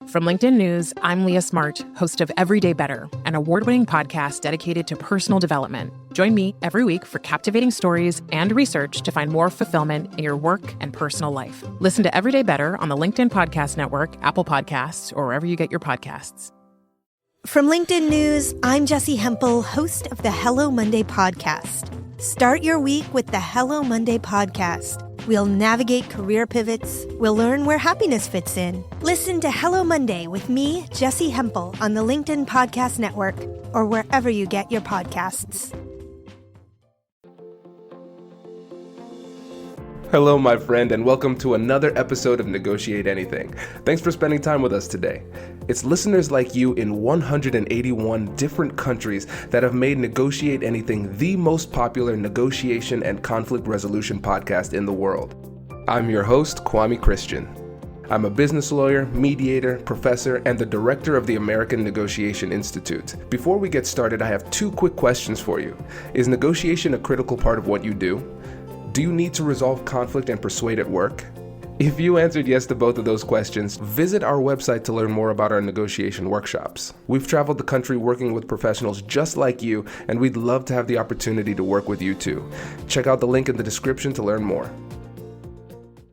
From LinkedIn News, I'm Leah Smart, host of Everyday Better, an award-winning podcast dedicated to personal development. Join me every week for captivating stories and research to find more fulfillment in your work and personal life. Listen to Everyday Better on the LinkedIn Podcast Network, Apple Podcasts, or wherever you get your podcasts. From LinkedIn News, I'm Jessie Hempel, host of the Hello Monday podcast. Start your week with the Hello Monday podcast. We'll navigate career pivots. We'll learn where happiness fits in. Listen to Hello Monday with me, Jessie Hempel, on the LinkedIn Podcast Network or wherever you get your podcasts. Hello, my friend, and welcome to another episode of Negotiate Anything. Thanks for spending time with us today. It's listeners like you in 181 different countries that have made Negotiate Anything the most popular negotiation and conflict resolution podcast in the world. I'm your host, Kwame Christian. I'm a business lawyer, mediator, professor, and the director of the American Negotiation Institute. Before we get started, I have two quick questions for you. Is negotiation a critical part of what you do? Do you need to resolve conflict and persuade at work? If you answered yes to both of those questions, visit our website to learn more about our negotiation workshops. We've traveled the country working with professionals just like you, and we'd love to have the opportunity to work with you too. Check out the link in the description to learn more.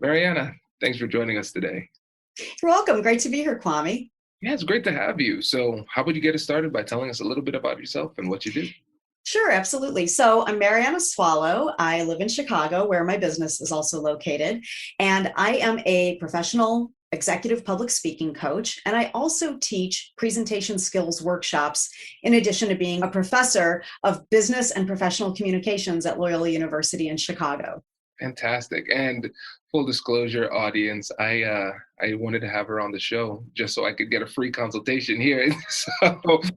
Marianna, thanks for joining us today. You're welcome. Great to be here, Kwame. Yeah, it's great to have you. So how about you get us started by telling us a little bit about yourself and what you do? Sure, absolutely. So I'm Marianna Swallow. I live in Chicago, where my business is also located. And I am a professional executive public speaking coach. And I also teach presentation skills workshops, in addition to being a professor of business and professional communications at Loyola University in Chicago. Fantastic. And full disclosure, audience, I wanted to have her on the show just so I could get a free consultation here. So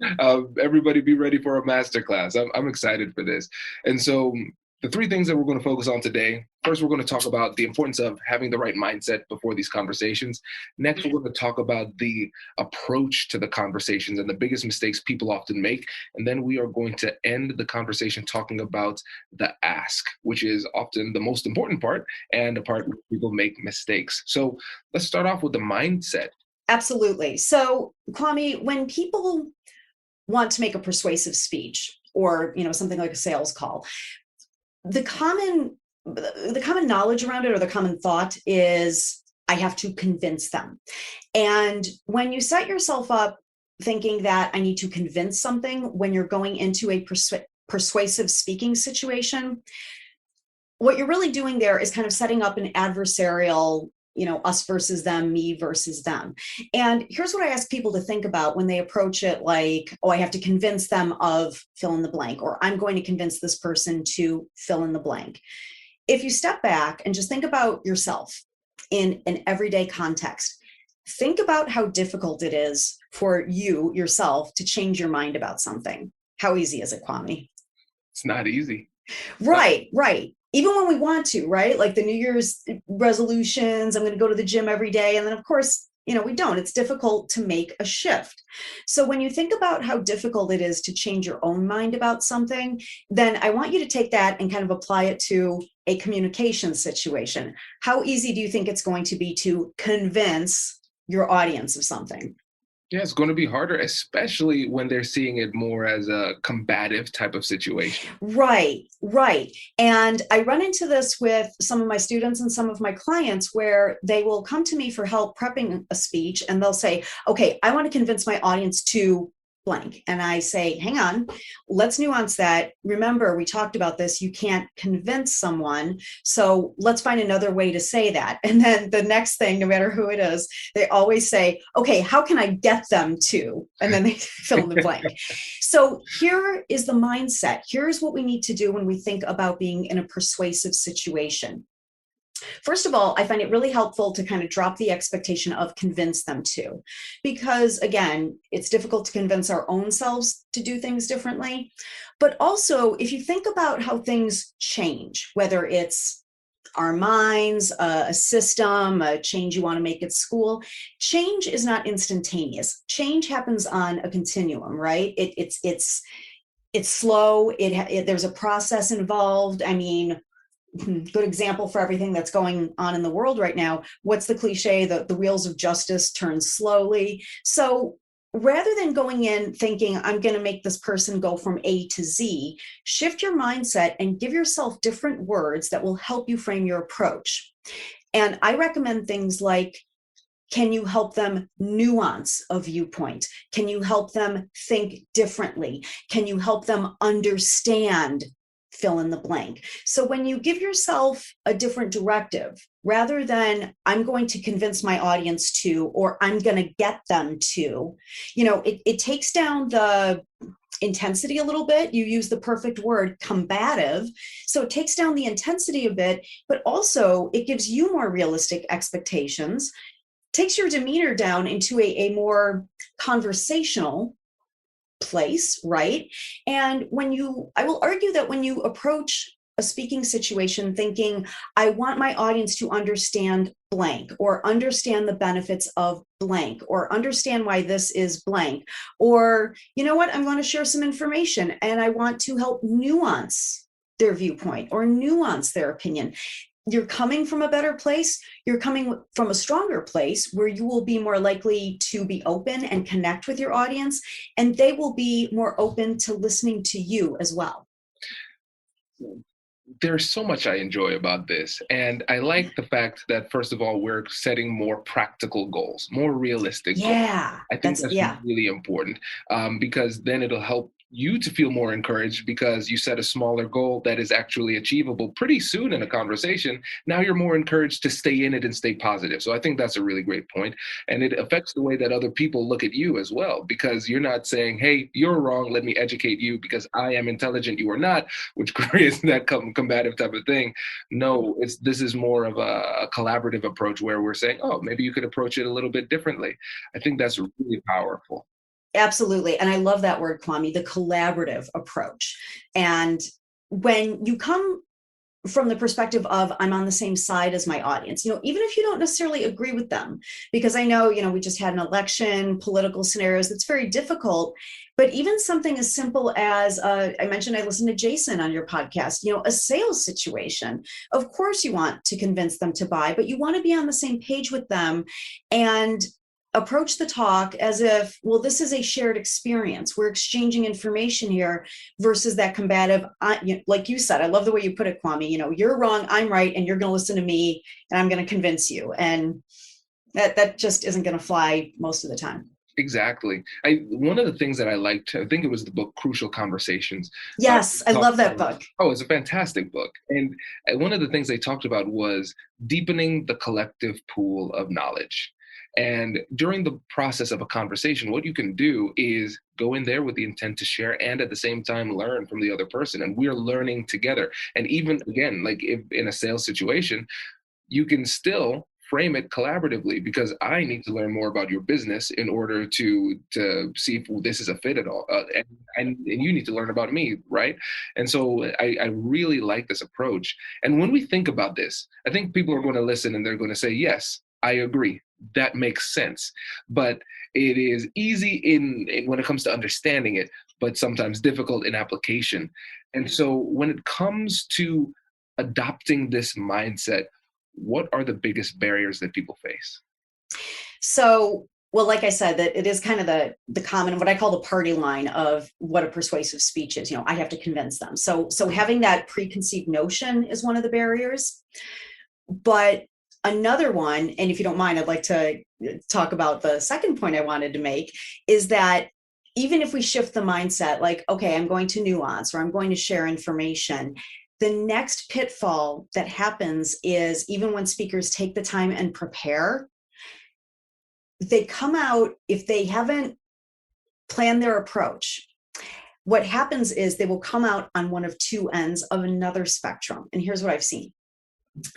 everybody be ready for a masterclass. I'm excited for this. And so the three things that we're going to focus on today. First, we're going to talk about the importance of having the right mindset before these conversations. Next, we're going to talk about the approach to the conversations and the biggest mistakes people often make. And then we are going to end the conversation talking about the ask, which is often the most important part and the part where people make mistakes. So let's start off with the mindset. Absolutely. So, Kwame, when people want to make a persuasive speech or, something like a sales call, the common knowledge around it, or the common thought, is I have to convince them. And when you set yourself up thinking that I need to convince something when you're going into a persuasive speaking situation, what you're really doing there is kind of setting up an adversarial, us versus them, me versus them. And here's what I ask people to think about when they approach it like, oh, I have to convince them of fill in the blank, or I'm going to convince this person to fill in the blank. If you step back and just think about yourself in an everyday context, think about how difficult it is for you yourself to change your mind about something. How easy is it, Kwame? It's not easy. Right. Even when we want to, right? Like the New Year's resolutions, I'm going to go to the gym every day. And then, of course, we don't. It's difficult to make a shift. So when you think about how difficult it is to change your own mind about something, then I want you to take that and kind of apply it to a communication situation. How easy do you think it's going to be to convince your audience of something? Yeah, it's going to be harder, especially when they're seeing it more as a combative type of situation. Right. And I run into this with some of my students and some of my clients where they will come to me for help prepping a speech, and they'll say, okay, I want to convince my audience to blank. And I say, hang on, let's nuance that. Remember, we talked about this. You can't convince someone. So let's find another way to say that. And then the next thing, no matter who it is, they always say, okay, how can I get them to? And then they fill in the blank. So here is the mindset. Here's what we need to do when we think about being in a persuasive situation. First of all, I find it really helpful to kind of drop the expectation of convince them to, because again, it's difficult to convince our own selves to do things differently. But also, if you think about how things change, whether it's our minds, a system, a change you want to make at school, change is not instantaneous. Change happens on a continuum, right? It's slow. There's a process involved. I mean, good example for everything that's going on in the world right now. What's the cliche? The wheels of justice turn slowly. So rather than going in thinking, I'm going to make this person go from A to Z, shift your mindset and give yourself different words that will help you frame your approach. And I recommend things like, can you help them nuance a viewpoint? Can you help them think differently? Can you help them understand, fill in the blank? So when you give yourself a different directive, rather than I'm going to convince my audience to, or I'm going to get them to, it takes down the intensity a little bit. You use the perfect word, combative. So it takes down the intensity a bit, but also it gives you more realistic expectations, takes your demeanor down into a more conversational place, right? And I will argue that when you approach a speaking situation thinking, I want my audience to understand blank, or understand the benefits of blank, or understand why this is blank, or, you know what, I'm going to share some information and I want to help nuance their viewpoint or nuance their opinion. You're coming from a better place. You're coming from a stronger place where you will be more likely to be open and connect with your audience, and they will be more open to listening to you as well. There's so much I enjoy about this. And I like the fact that, first of all, we're setting more practical goals, more realistic goals. I think that's really important, because then it'll help you to feel more encouraged, because you set a smaller goal that is actually achievable pretty soon in a conversation. Now you're more encouraged to stay in it and stay positive. So I think that's a really great point. And it affects the way that other people look at you as well, because you're not saying, hey, you're wrong, let me educate you because I am intelligent, you are not, which creates that combative type of thing. No, this is more of a collaborative approach where we're saying, oh, maybe you could approach it a little bit differently. I think that's really powerful. Absolutely. And I love that word, Kwame, the collaborative approach. And when you come from the perspective of, I'm on the same side as my audience, even if you don't necessarily agree with them, because I know, we just had an election, political scenarios, that's very difficult. But even something as simple as, I mentioned, I listened to Jason on your podcast, a sales situation. Of course, you want to convince them to buy, but you want to be on the same page with them and approach the talk as if, well, this is a shared experience. We're exchanging information here versus that combative, like you said, I love the way you put it, Kwame, you're wrong, I'm right, and you're going to listen to me and I'm going to convince you. And that just isn't going to fly most of the time. Exactly. One of the things that I liked, I think it was the book Crucial Conversations. Yes, I love that book. Oh, it's a fantastic book. And one of the things they talked about was deepening the collective pool of knowledge. And during the process of a conversation, what you can do is go in there with the intent to share and at the same time learn from the other person. And we're learning together. And even again, like if in a sales situation, you can still frame it collaboratively, because I need to learn more about your business in order to see if this is a fit at all. And you need to learn about me, right? And so I really like this approach. And when we think about this, I think people are going to listen and they're going to say, yes, I agree. That makes sense. But it is easy in when it comes to understanding it, but sometimes difficult in application. And so when it comes to adopting this mindset, what are the biggest barriers that people face? So, well, like I said, that it is kind of the common, what I call the party line of what a persuasive speech is. I have to convince them. So having that preconceived notion is one of the barriers. But another one, and if you don't mind, I'd like to talk about the second point I wanted to make, is that even if we shift the mindset, like, okay, I'm going to nuance or I'm going to share information, the next pitfall that happens is, even when speakers take the time and prepare, they come out, if they haven't planned their approach, what happens is they will come out on one of two ends of another spectrum. And here's what I've seen.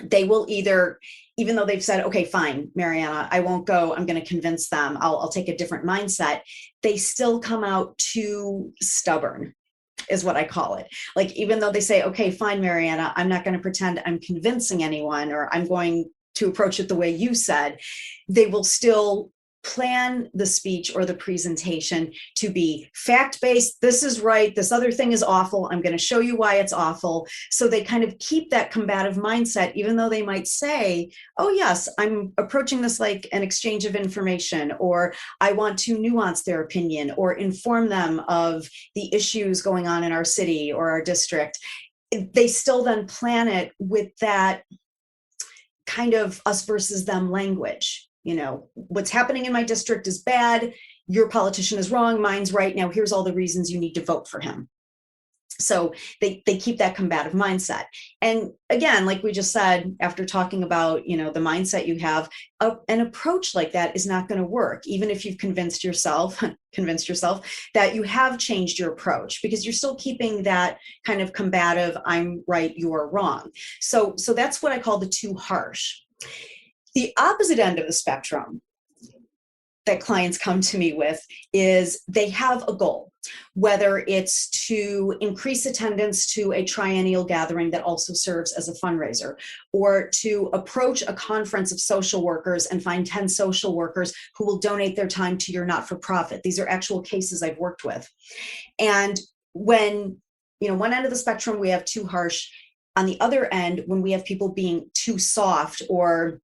They will either, even though they've said, okay, fine, Marianna, I won't go, I'm going to convince them, I'll take a different mindset, they still come out too stubborn, is what I call it. Like, even though they say, okay, fine, Marianna, I'm not going to pretend I'm convincing anyone, or I'm going to approach it the way you said, they will still plan the speech or the presentation to be fact-based. This is right. This other thing is awful. I'm going to show you why it's awful. So they kind of keep that combative mindset, even though they might say, oh yes, I'm approaching this like an exchange of information, or I want to nuance their opinion or inform them of the issues going on in our city or our district. They still then plan it with that kind of us versus them language. What's happening in my district is bad. Your politician is wrong. Mine's right. Now, here's all the reasons you need to vote for him. So they keep that combative mindset. And again, like we just said, after talking about, the mindset you have, an approach like that is not going to work, even if you've convinced yourself that you have changed your approach, because you're still keeping that kind of combative, I'm right, you're wrong. So that's what I call the too harsh. The opposite end of the spectrum that clients come to me with is they have a goal, whether it's to increase attendance to a triennial gathering that also serves as a fundraiser, or to approach a conference of social workers and find 10 social workers who will donate their time to your not-for-profit. These are actual cases I've worked with. And when, one end of the spectrum, we have too harsh. On the other end, when we have people being too soft or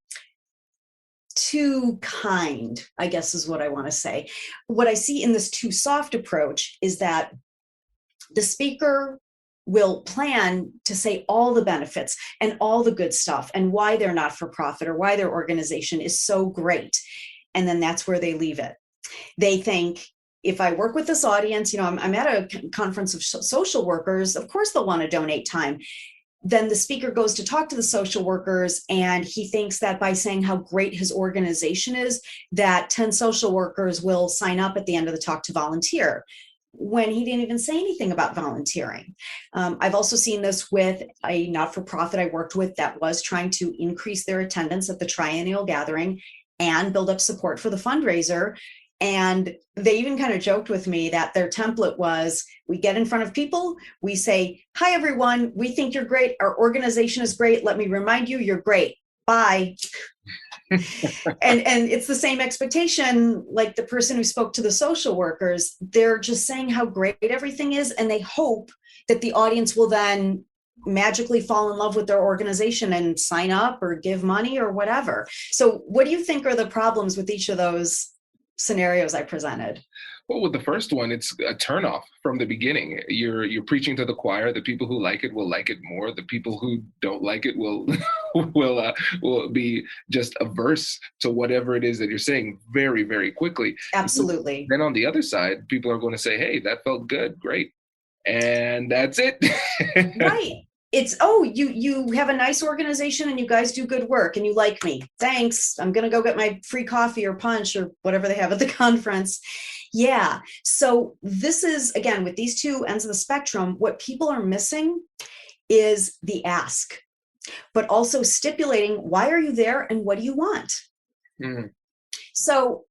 too kind, I guess is what I want to say. What I see in this too soft approach is that the speaker will plan to say all the benefits and all the good stuff and why they're not for profit or why their organization is so great. And then that's where they leave it. They think, if I work with this audience, I'm at a conference of social workers, of course they'll want to donate time. Then the speaker goes to talk to the social workers, and he thinks that by saying how great his organization is, that 10 social workers will sign up at the end of the talk to volunteer, when he didn't even say anything about volunteering. I've also seen this with a not-for-profit I worked with that was trying to increase their attendance at the triennial gathering and build up support for the fundraiser. And they even kind of joked with me that their template was, we get in front of people, we say, hi, everyone, we think you're great. Our organization is great. Let me remind you, you're great. Bye. and it's the same expectation, like the person who spoke to the social workers, they're just saying how great everything is. And they hope that the audience will then magically fall in love with their organization and sign up or give money or whatever. So what do you think are the problems with each of those scenarios I presented? Well, with the first one, it's a turnoff from the beginning. You're preaching to the choir. The people who like it will like it more. The people who don't like it will will be just averse to whatever it is that you're saying very, very quickly. Absolutely. Then on the other side, people are going to say, "Hey, that felt good, great," and that's it. Right. It's, oh, you have a nice organization and you guys do good work and you like me. Thanks. I'm going to go get my free coffee or punch or whatever they have at the conference. Yeah. So this is, again, with these two ends of the spectrum, what people are missing is the ask, but also stipulating, why are you there and what do you want? Mm. So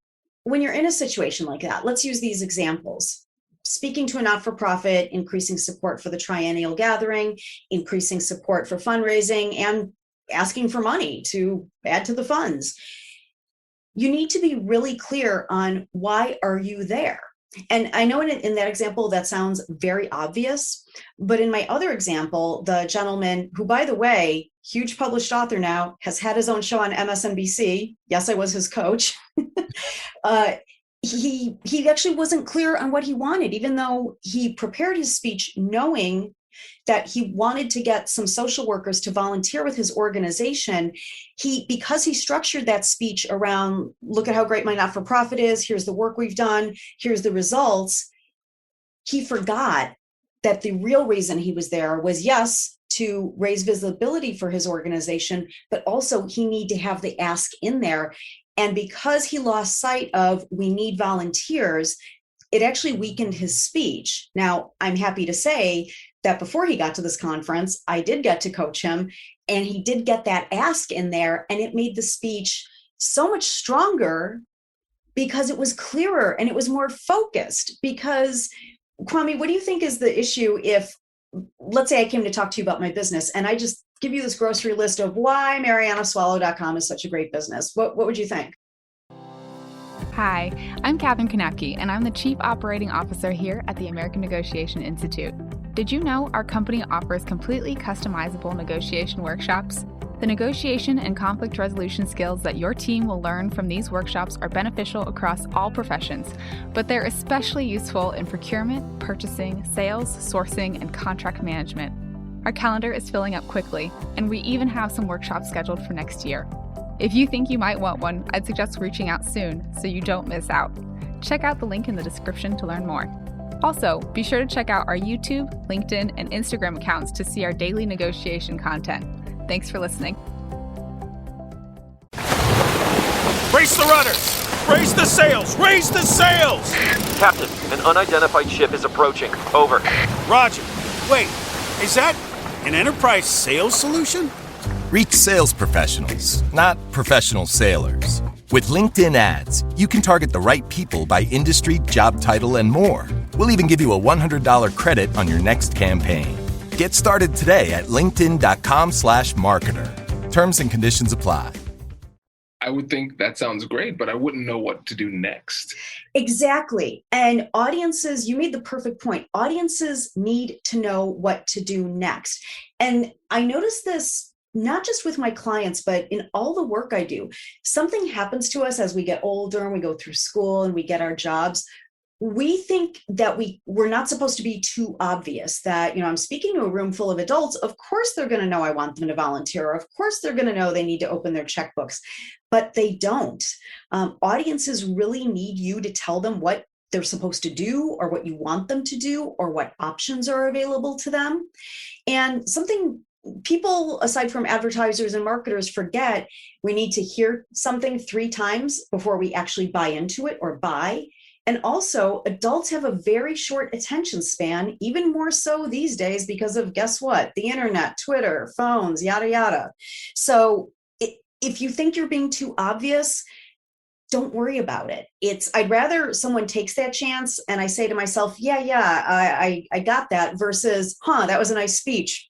when you're in a situation like that, let's use these examples. Speaking to a not-for-profit, increasing support for the triennial gathering, increasing support for fundraising, and asking for money to add to the funds. You need to be really clear on why are you there? And I know in that example, that sounds very obvious, but in my other example, the gentleman who, by the way, huge published author now, has had his own show on MSNBC. Yes, I was his coach. He actually wasn't clear on what he wanted, even though he prepared his speech knowing that he wanted to get some social workers to volunteer with his organization. Because he structured that speech around, look at how great my not-for-profit is, here's the work we've done, here's the results, he forgot that the real reason he was there was, yes, to raise visibility for his organization, but also he needed to have the ask in there. And because he lost sight of, we need volunteers, it actually weakened his speech. Now, I'm happy to say that before he got to this conference, I did get to coach him, and he did get that ask in there, and it made the speech so much stronger because it was clearer and it was more focused. Because, Kwame, what do you think is the issue if, let's say I came to talk to you about my business and I just give you this grocery list of why MariannaSwallow.com is such a great business? What would you think? Hi, I'm Katherine Kanapke, and I'm the Chief Operating Officer here at the American Negotiation Institute. Did you know our company offers completely customizable negotiation workshops? The negotiation and conflict resolution skills that your team will learn from these workshops are beneficial across all professions, but they're especially useful in procurement, purchasing, sales, sourcing, and contract management. Our calendar is filling up quickly, and we even have some workshops scheduled for next year. If you think you might want one, I'd suggest reaching out soon so you don't miss out. Check out the link in the description to learn more. Also, be sure to check out our YouTube, LinkedIn, and Instagram accounts to see our daily negotiation content. Thanks for listening. Brace the rudders! Raise the sails! Raise the sails! Captain, an unidentified ship is approaching. Over. Roger. Wait, is that an enterprise sales solution? Reach sales professionals, not professional sailors. With LinkedIn ads, you can target the right people by industry, job title, and more. We'll even give you a $100 credit on your next campaign. Get started today at linkedin.com/marketer. Terms and conditions apply. I would think that sounds great, but I wouldn't know what to do next. Exactly. And audiences, you made the perfect point. Audiences need to know what to do next. And I noticed this not just with my clients, but in all the work I do. Something happens to us as we get older and we go through school and we get our jobs. We think that we're not supposed to be too obvious, that, I'm speaking to a room full of adults. Of course, they're going to know I want them to volunteer. Of course, they're going to know they need to open their checkbooks, but they don't. Audiences really need you to tell them what they're supposed to do or what you want them to do or what options are available to them. And something people, aside from advertisers and marketers, forget, we need to hear something 3 times before we actually buy into it or buy. And also, adults have a very short attention span, even more so these days because of, guess what? The internet, Twitter, phones, yada, yada. So if you think you're being too obvious, don't worry about it. I'd rather someone takes that chance and I say to myself, I got that, versus, that was a nice speech.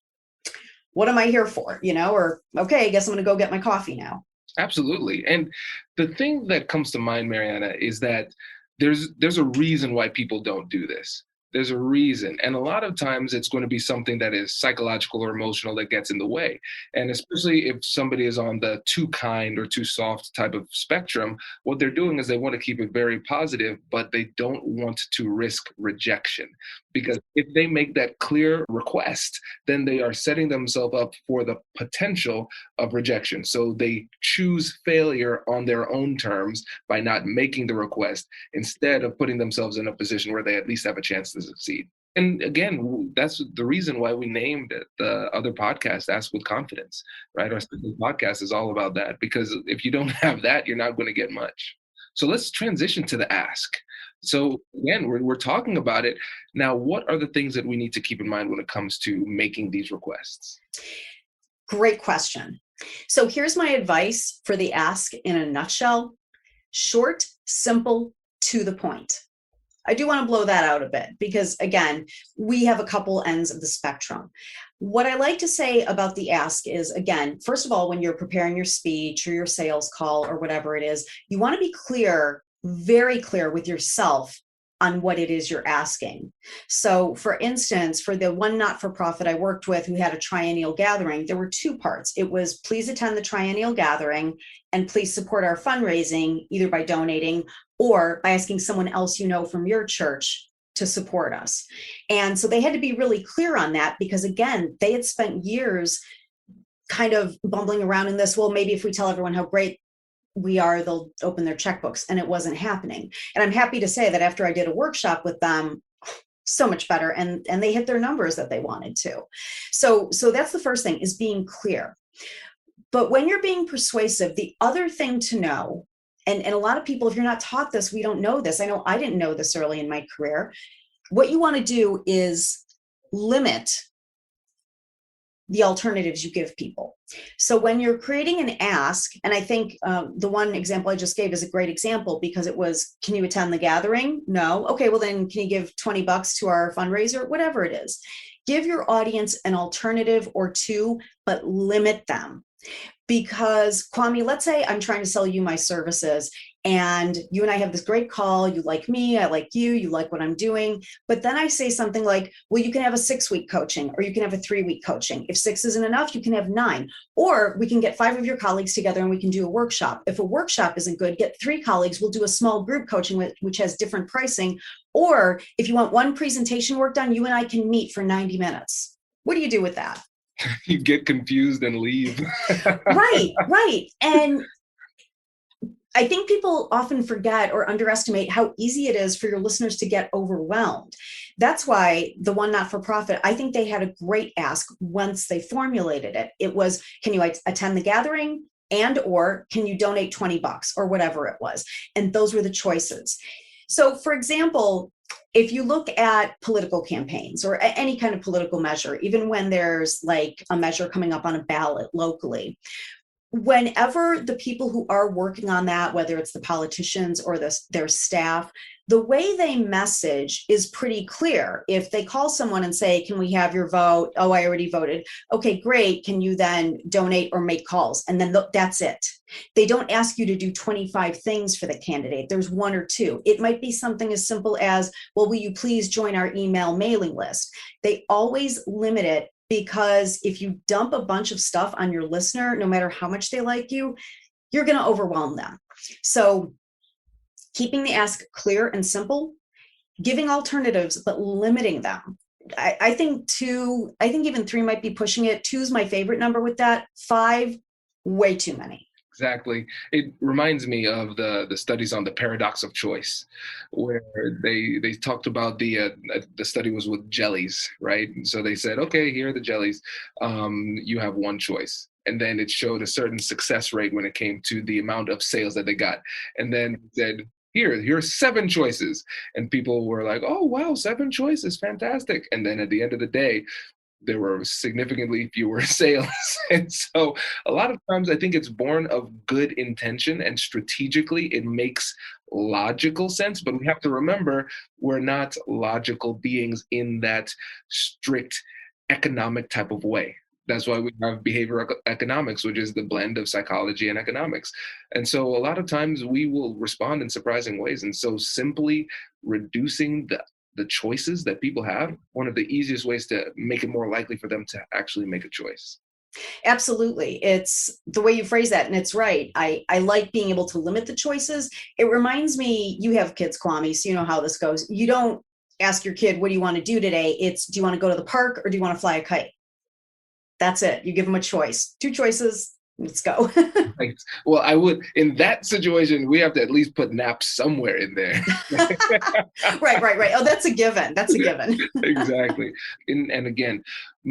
What am I here for? Or, okay, I guess I'm going to go get my coffee now. Absolutely. And the thing that comes to mind, Marianna, is that there's a reason why people don't do this. There's a reason. And a lot of times it's going to be something that is psychological or emotional that gets in the way. And especially if somebody is on the too kind or too soft type of spectrum, what they're doing is they want to keep it very positive, but they don't want to risk rejection. Because if they make that clear request, then they are setting themselves up for the potential of rejection. So they choose failure on their own terms by not making the request, instead of putting themselves in a position where they at least have a chance to succeed. And again, that's the reason why we named the other podcast Ask with Confidence, right? Our podcast is all about that, because if you don't have that, you're not going to get much. So let's transition to the ask. So again, we're talking about it. Now, what are the things that we need to keep in mind when it comes to making these requests? Great question. So here's my advice for the ask in a nutshell: short, simple, to the point. I do want to blow that out a bit because, again, we have a couple ends of the spectrum. What I like to say about the ask is, again, first of all, when you're preparing your speech or your sales call or whatever it is, you want to be clear, very clear with yourself on what it is you're asking. So for instance, for the one not-for-profit I worked with who had a triennial gathering, there were 2 parts. It was, please attend the triennial gathering and please support our fundraising, either by donating or by asking someone else from your church to support us. And so they had to be really clear on that because, again, they had spent years kind of bumbling around in this, well, maybe if we tell everyone how great we are, they'll open their checkbooks, and it wasn't happening. And I'm happy to say that after I did a workshop with them, so much better, and they hit their numbers that they wanted to. So that's the first thing, is being clear. But when you're being persuasive, the other thing to know, and a lot of people, if you're not taught this, we don't know this. I know I didn't know this early in my career. What you want to do is limit the alternatives you give people. So when you're creating an ask, and I think the one example I just gave is a great example because it was, can you attend the gathering? No. Okay, well then can you give $20 to our fundraiser? Whatever it is. Give your audience an alternative or two, but limit them. Because Kwame, let's say I'm trying to sell you my services and you and I have this great call. You like me, I like you like what I'm doing. But then I say something like, well, you can have a 6-week coaching or you can have a 3-week coaching. If 6 isn't enough, you can have 9. Or we can get 5 of your colleagues together and we can do a workshop. If a workshop isn't good, get 3 colleagues. We'll do a small group coaching which has different pricing. Or if you want one presentation work done, you and I can meet for 90 minutes. What do you do with that? You get confused and leave. Right. And I think people often forget or underestimate how easy it is for your listeners to get overwhelmed. That's why the one not-for-profit, I think they had a great ask once they formulated it. It was, can you attend the gathering and or can you donate $20 or whatever it was? And those were the choices. So for example, if you look at political campaigns or any kind of political measure, even when there's like a measure coming up on a ballot locally, whenever the people who are working on that, whether it's the politicians or their staff, the way they message is pretty clear. If they call someone and say, can we have your vote? Oh, I already voted. Okay, great. Can you then donate or make calls? And then that's it. They don't ask you to do 25 things for the candidate. There's 1 or 2. It might be something as simple as, well, will you please join our email mailing list? They always limit it, because if you dump a bunch of stuff on your listener, no matter how much they like you, you're going to overwhelm them. So keeping the ask clear and simple, giving alternatives, but limiting them. I think 2, I think even 3 might be pushing it. 2 is my favorite number with that. 5, way too many. Exactly. It reminds me of the studies on the paradox of choice, where they talked about the study was with jellies, right? So they said, okay, here are the jellies. You have one choice. And then it showed a certain success rate when it came to the amount of sales that they got. And then it said, here's 7 choices. And people were like, oh, wow, 7 choices, fantastic. And then at the end of the day, there were significantly fewer sales. And so a lot of times I think it's born of good intention, and strategically it makes logical sense, but we have to remember we're not logical beings in that strict economic type of way. That's why we have behavioral economics, which is the blend of psychology and economics. And so a lot of times we will respond in surprising ways. And so simply reducing the choices that people have, one of the easiest ways to make it more likely for them to actually make a choice. Absolutely. It's the way you phrase that, and it's right. I like being able to limit the choices. It reminds me, you have kids, Kwame, so you know how this goes. You don't ask your kid, what do you want to do today? It's, do you want to go to the park or do you want to fly a kite? That's it. You give them a choice. 2 choices. Let's go. Right. Well, I would, in that situation, we have to at least put naps somewhere in there. Right. Oh, that's a given. Exactly. And again,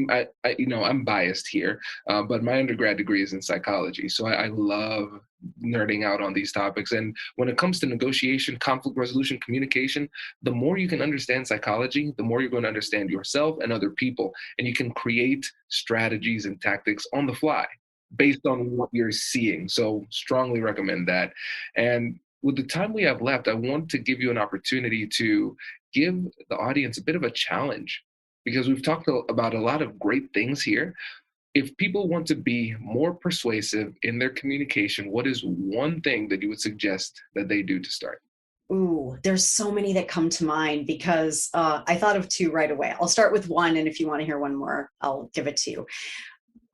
I'm biased here, but my undergrad degree is in psychology. So I love nerding out on these topics. And when it comes to negotiation, conflict resolution, communication, the more you can understand psychology, the more you're going to understand yourself and other people. And you can create strategies and tactics on the fly based on what you're seeing. So strongly recommend that. And with the time we have left, I want to give you an opportunity to give the audience a bit of a challenge, because we've talked about a lot of great things here. If people want to be more persuasive in their communication, what is one thing that you would suggest that they do to start? Ooh, there's so many that come to mind, because I thought of 2 right away. I'll start with 1, and if you want to hear one more, I'll give it to you.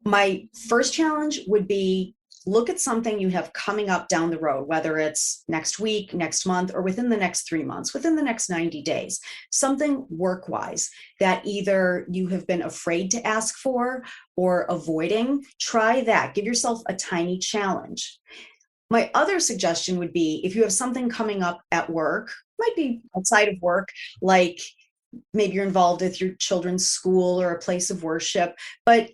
My first challenge would be, look at something you have coming up down the road, whether it's next week, next month, or within the next 3 months, within the next 90 days, something work-wise that either you have been afraid to ask for or avoiding. Try that. Give yourself a tiny challenge. My other suggestion would be, if you have something coming up at work, might be outside of work, like maybe you're involved with your children's school or a place of worship, but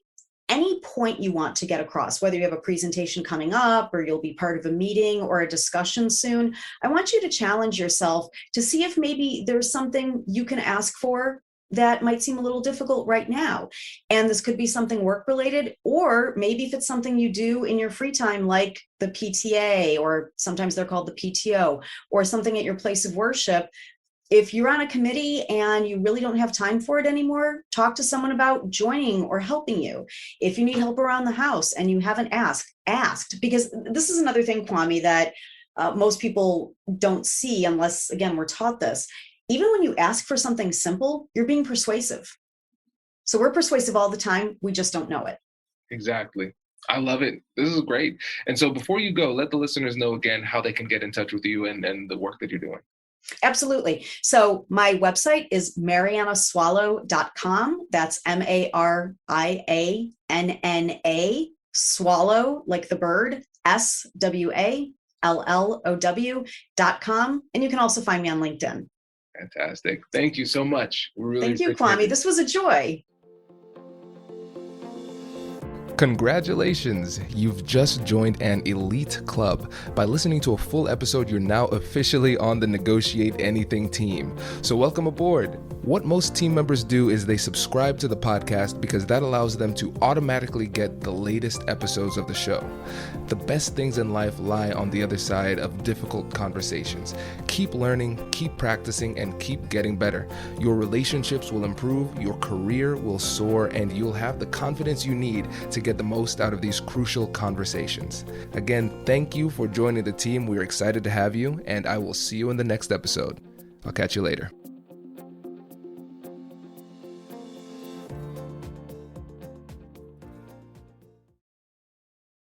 any point you want to get across, whether you have a presentation coming up or you'll be part of a meeting or a discussion soon, I want you to challenge yourself to see if maybe there's something you can ask for that might seem a little difficult right now. And this could be something work related, or maybe if it's something you do in your free time, like the PTA, or sometimes they're called the PTO, or something at your place of worship. If you're on a committee and you really don't have time for it anymore, talk to someone about joining or helping you. If you need help around the house and you haven't asked, because this is another thing, Kwame, that most people don't see unless, again, we're taught this. Even when you ask for something simple, you're being persuasive. So we're persuasive all the time. We just don't know it. Exactly. I love it. This is great. And so before you go, let the listeners know again how they can get in touch with you and the work that you're doing. Absolutely. So my website is mariannaswallow.com. That's MARIANNA, swallow, like the bird, SWALLOW.com. And you can also find me on LinkedIn. Fantastic. Thank you so much. Thank you, Kwame. This was a joy. Congratulations! You've just joined an elite club. By listening to a full episode, you're now officially on the Negotiate Anything team. So welcome aboard. What most team members do is they subscribe to the podcast because that allows them to automatically get the latest episodes of the show. The best things in life lie on the other side of difficult conversations. Keep learning, keep practicing, and keep getting better. Your relationships will improve, your career will soar, and you'll have the confidence you need to get the most out of these crucial conversations. Again, thank you for joining the team. We're excited to have you, and I will see you in the next episode. I'll catch you later.